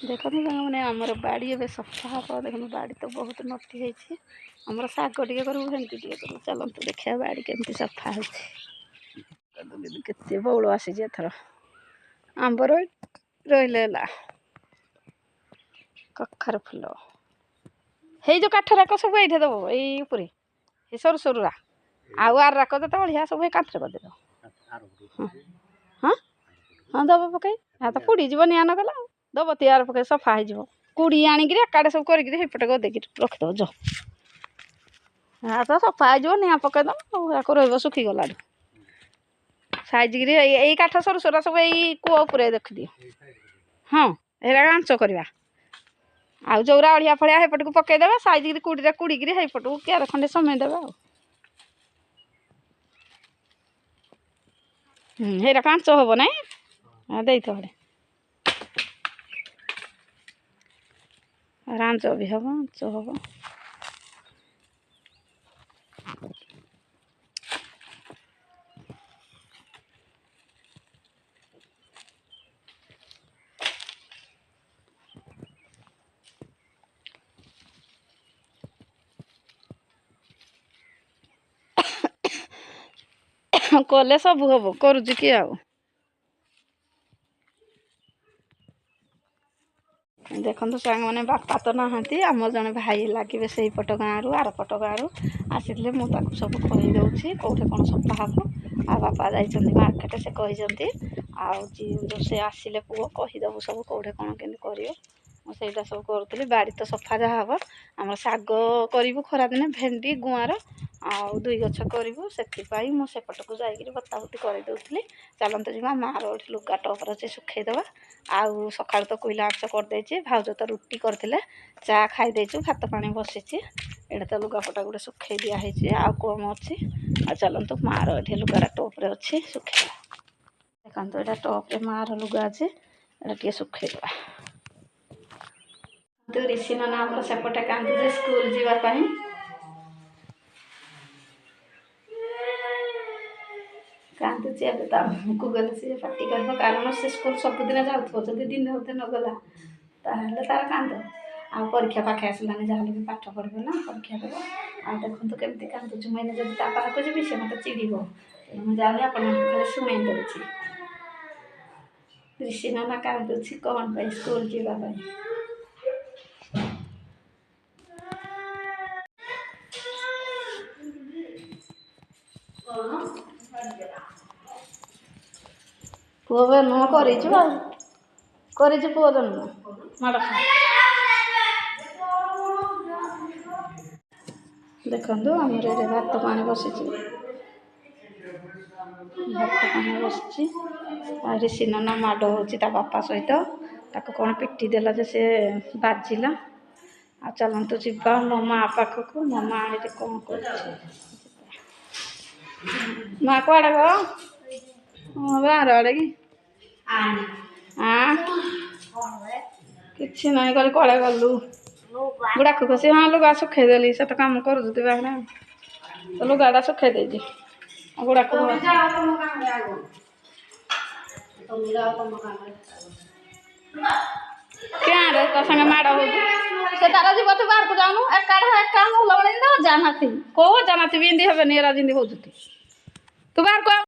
देखो मैंने आमर बाड़ी ए सफा हम देखो बाड़ी तो बहुत नटी है आमर शाग टे करूँ हेमती टे करूँ चलते देखा बाड़ी केमती सफा होते बौल आसी एथर आंब रहा कखार फुल हे जो काठराक सब ये दब ये सर सरुरा आर राक जो बढ़िया सब काठर करदे हाँ हाँ दब पकई तो पुड़ीज निआ नगला दब तैयार पकई सफा हो कुड़ी आणिक एकाड़े सब करपटे गदेक रखिदेव जो हाँ तो सफा हो निआ पकईदे रही सुखीगला साइज यही काठ सर सरा सब यही कूआ उपर देखिदि हाँ ये आंच करवा आउ जोरा अड़िया फड़िया हेपट को पकईदे साइज कुड़ी कुड़ी हेपट को क्यार खंडे समयदेवे हेरा आंच हम ना दे आंच भी हम आंच हम कले सब हम करुच कि देखो सांग मैंने बापा तो नहांती आम जड़े भाई लगे से पट गाँव आर पट गाँव आसी मुझे सब कहीदे कौटे कौन सफा हम आ बापा जाइए मार्केट से कही से आसिले पुओ कहीदेव सब कौटे कौन के मुझे सब करूँ बाड़ी तो सफा जहाँ हम आम शाग करूँ खरा दिने भेंडी गुआर आउ 2 गछ करूँ से मुझेपट को जाकि बता बुती करदे चलते जी मार लुगा टपर अच्छे सुखेदेवा आउ सका तो कोईला आंच करदे भाउज तो रुटी करते चा खाईदेचु भात पानी बसी एडे तो लुगापटा गोटे सुखे दिखाई आउ कम अच्छी आ चलतु मार ये लुगार टप्रे अच्छी सुखे देखो यहाँ टप्रे मार लुगा अच्छे ये सुखेदेवा ऋषि नना आमर सेपटे कांदुचे स्कूल जावाई कांदुची अब तो गले सी पार्टी कर कारण से स्कूल सबुदिन जाऊँ जब दिन होते नगला तार कांद आ परीक्षा पाखे आसलानी जहाँ भी पाठ पढ़े ना परीक्षा देव आ देखो केमती कांदुची मैंने जब पाखक जी से मत चिड़ मुझे जाऊनी आप शुणे दूसरी ऋषि नाना कांदुची कौन पाई स्कूल जावाई पुओ जन्म कर पुओ जन्म माड़ देखो आमर ये भात पानी बसी भात पानी बसी ऋषि नना माड़ हो बापा सहित कौन पिटी देला से बाजिला आ चलतु जा मो माँ पाखक मो माँ ये कौन कर माँ कड़े गो बाहर आड़े कि कि ना कल कड़े गलु गुड़ाक कसी हाँ लुगा सुखेदेली से तो कम कर बाहर तो लुगाटा सुखे दे गुड़ाक क्या रे संगे माड़ हो से तारा जीव तू बाहर को जाऊनु एका जाना थी कौ जाना थी बिंदी हे नहीं जिंदी हो तू बाहर को